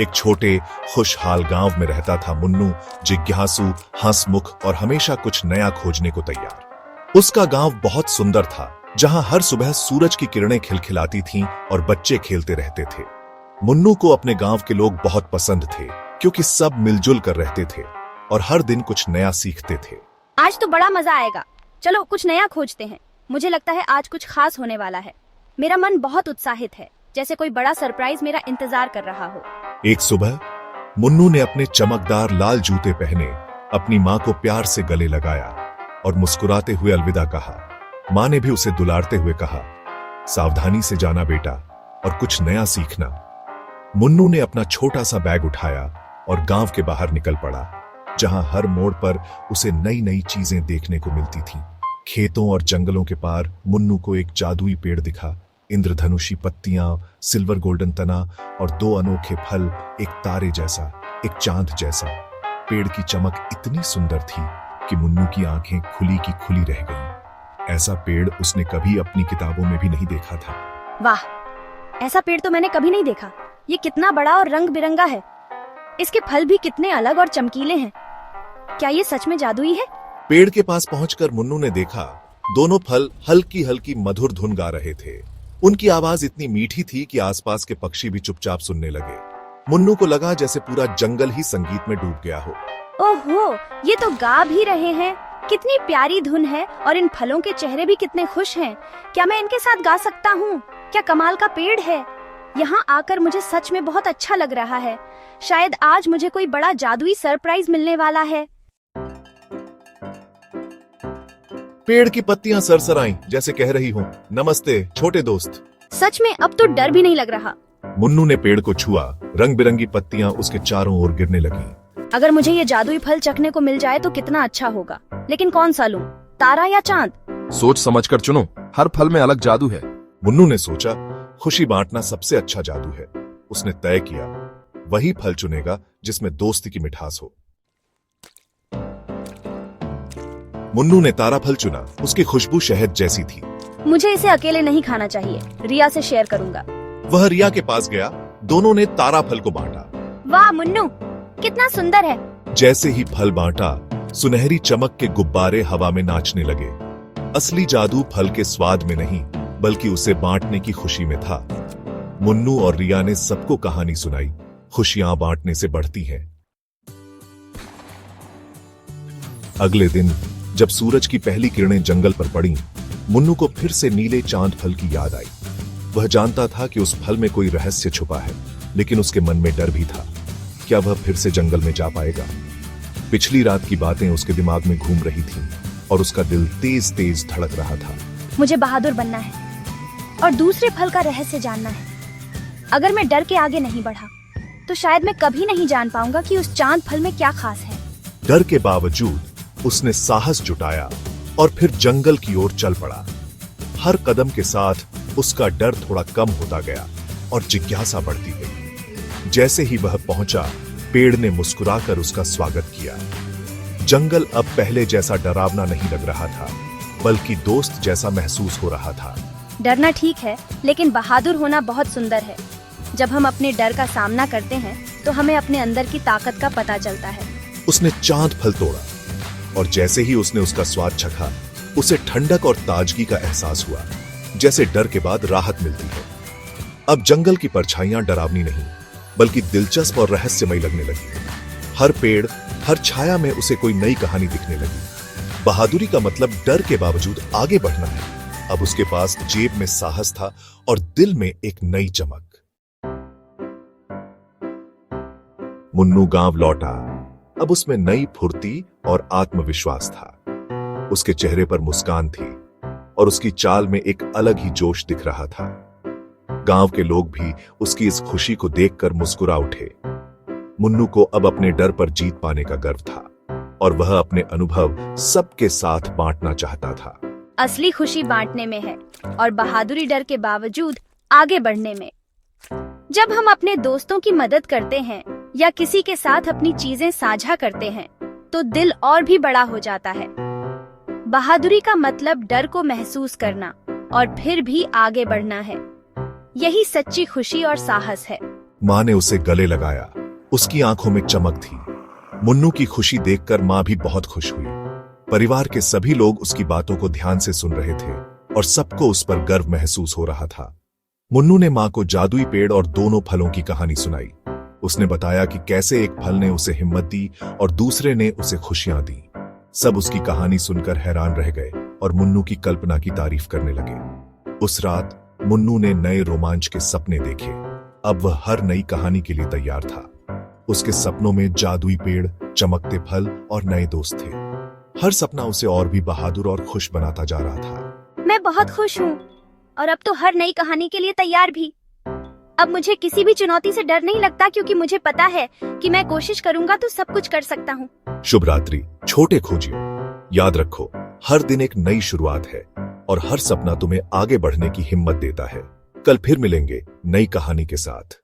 एक छोटे खुशहाल गांव में रहता था मुन्नू, जिज्ञासु, हंसमुख और हमेशा कुछ नया खोजने को तैयार। उसका गांव बहुत सुंदर था, जहां हर सुबह सूरज की किरणें खिलखिलाती थीं और बच्चे खेलते रहते थे। मुन्नू को अपने गांव के लोग बहुत पसंद थे, क्योंकि सब मिलजुल कर रहते थे और हर दिन कुछ नया सीखते थे। आज तो बड़ा मजा आएगा, चलो कुछ नया खोजते हैं। मुझे लगता है आज कुछ खास होने वाला है। मेरा मन बहुत उत्साहित है, जैसे कोई बड़ा सरप्राइज मेरा इंतजार कर रहा हो। एक सुबह मुन्नू ने अपने चमकदार लाल जूते पहने अपनी माँ को प्यार से गले लगाया और मुस्कुराते हुए अलविदा कहा। माँ ने भी उसे दुलारते हुए कहा, सावधानी से जाना बेटा और कुछ नया सीखना। मुन्नू ने अपना छोटा सा बैग उठाया और गांव के बाहर निकल पड़ा, जहां हर मोड़ पर उसे नई नई चीजें देखने को मिलती थीं। खेतों और जंगलों के पार मुन्नू को एक जादुई पेड़ दिखा। इंद्रधनुषी पत्तियां, सिल्वर गोल्डन तना और 2 अनोखे फल, एक तारे जैसा, एक चांद जैसा। पेड़ की चमक इतनी सुंदर थी कि मुन्नू की आंखें खुली की खुली रह गईं। ऐसा पेड़ उसने कभी अपनी किताबों में भी नहीं देखा था। वाह, ऐसा पेड़ तो मैंने कभी नहीं देखा। ये कितना बड़ा और रंग बिरंगा है। इसके फल भी कितने अलग और चमकीले हैं। क्या ये सच में जादुई है? पेड़ के पास पहुंचकर मुन्नू ने देखा, दोनों फल हल्की हल्की मधुर धुन गा रहे थे। उनकी आवाज इतनी मीठी थी कि आसपास के पक्षी भी चुपचाप सुनने लगे। मुन्नू को लगा जैसे पूरा जंगल ही संगीत में डूब गया हो। ओहो, ये तो गा भी रहे हैं। कितनी प्यारी धुन है और इन फलों के चेहरे भी कितने खुश हैं। क्या मैं इनके साथ गा सकता हूँ? क्या कमाल का पेड़ है। यहाँ आकर मुझे सच में बहुत अच्छा लग रहा है। शायद आज मुझे कोई बड़ा जादुई सरप्राइज मिलने वाला है। पेड़ की पत्तियां सरसराईं, जैसे कह रही हूँ, नमस्ते छोटे दोस्त। सच में अब तो डर भी नहीं लग रहा। मुन्नू ने पेड़ को छुआ। रंग बिरंगी पत्तियां उसके चारों ओर गिरने लगीं। अगर मुझे ये जादुई फल चखने को मिल जाए तो कितना अच्छा होगा। लेकिन कौन सा लूं, तारा या चांद? सोच समझ कर चुनो, हर फल में अलग जादू है। मुन्नू ने सोचा, खुशी बांटना सबसे अच्छा जादू है। उसने तय किया, वही फल चुनेगा जिसमें दोस्ती की मिठास हो। मुन्नू ने तारा फल चुना। उसकी खुशबू शहद जैसी थी। मुझे इसे अकेले नहीं खाना चाहिए, रिया से शेयर करूंगा। वह रिया के पास गया। दोनों ने तारा फल को बांटा। वाह मुन्नू, कितना सुंदर है। जैसे ही फल बांटा, सुनहरी चमक के गुब्बारे हवा में नाचने लगे। असली जादू फल के स्वाद में नहीं, बल्कि उसे बांटने की खुशी में था। मुन्नू और रिया ने सबको कहानी सुनाई। खुशियां बांटने से बढ़ती हैं। अगले दिन जब सूरज की पहली किरणें जंगल पर पड़ीं, मुन्नू को फिर से नीले चांद फल की याद आई। वह जानता था कि उस फल में कोई रहस्य छुपा है, लेकिन उसके मन में डर भी था। क्या वह फिर से जंगल में जा पाएगा? पिछली रात की बातें उसके दिमाग में घूम रही थीं और उसका दिल तेज तेज धड़क रहा था। मुझे बहादुर बनना है और दूसरे फल का रहस्य जानना है। अगर मैं डर के आगे नहीं बढ़ा तो शायद मैं कभी नहीं जान पाऊंगा कि उस चांद फल में क्या खास है। डर के बावजूद उसने साहस जुटाया और फिर जंगल की ओर चल पड़ा। हर कदम के साथ उसका डर थोड़ा कम होता गया और जिज्ञासा बढ़ती गई। जैसे ही वह पहुंचा, पेड़ ने मुस्कुराकर उसका स्वागत किया। जंगल अब पहले जैसा डरावना नहीं लग रहा था, बल्कि दोस्त जैसा महसूस हो रहा था। डरना ठीक है, लेकिन बहादुर होना बहुत सुंदर है। जब हम अपने डर का सामना करते हैं तो हमें अपने अंदर की ताकत का पता चलता है। उसने चांद फल तोड़ा और जैसे ही उसने उसका स्वाद चखा, उसे ठंडक और ताजगी का एहसास हुआ, जैसे डर के बाद राहत मिलती है। अब जंगल की परछाइयां डरावनी नहीं, बल्कि दिलचस्प और रहस्यमयी लगने लगी। हर पेड़, हर छाया में उसे कोई नई कहानी दिखने लगी। बहादुरी का मतलब डर के बावजूद आगे बढ़ना है। अब उसके पास जेब में साहस था और दिल में एक नई चमक। मुन्नू गांव लौटा। अब उसमें नई फुर्ती और आत्मविश्वास था। उसके चेहरे पर मुस्कान थी और उसकी चाल में एक अलग ही जोश दिख रहा था। गांव के लोग भी उसकी इस खुशी को देखकर मुस्कुरा उठे। मुन्नू को अब अपने डर पर जीत पाने का गर्व था और वह अपने अनुभव सबके साथ बांटना चाहता था। असली खुशी बांटने में है और बहादुरी डर के बावजूद आगे बढ़ने में। जब हम अपने दोस्तों की मदद करते हैं या किसी के साथ अपनी चीजें साझा करते हैं तो दिल और भी बड़ा हो जाता है। बहादुरी का मतलब डर को महसूस करना और फिर भी आगे बढ़ना है। यही सच्ची खुशी और साहस है। माँ ने उसे गले लगाया। उसकी आंखों में चमक थी। मुन्नू की खुशी देखकर माँ भी बहुत खुश हुई। परिवार के सभी लोग उसकी बातों को ध्यान से सुन रहे थे और सबको उस पर गर्व महसूस हो रहा था। मुन्नू ने माँ को जादुई पेड़ और दोनों फलों की कहानी सुनाई। उसने बताया कि कैसे एक फल ने उसे हिम्मत दी और दूसरे ने उसे खुशियां दी। सब उसकी कहानी सुनकर हैरान रह गए और मुन्नू की कल्पना की तारीफ करने लगे। उस रात मुन्नू ने नए रोमांच के सपने देखे। अब वह हर नई कहानी के लिए तैयार था। उसके सपनों में जादुई पेड़, चमकते फल और नए दोस्त थे। हर सपना उसे और भी बहादुर और खुश बनाता जा रहा था। मैं बहुत खुश हूँ और अब तो हर नई कहानी के लिए तैयार भी। अब मुझे किसी भी चुनौती से डर नहीं लगता, क्योंकि मुझे पता है कि मैं कोशिश करूंगा तो सब कुछ कर सकता हूँ। शुभ रात्रि छोटे खोजियों। याद रखो, हर दिन एक नई शुरुआत है और हर सपना तुम्हें आगे बढ़ने की हिम्मत देता है। कल फिर मिलेंगे नई कहानी के साथ।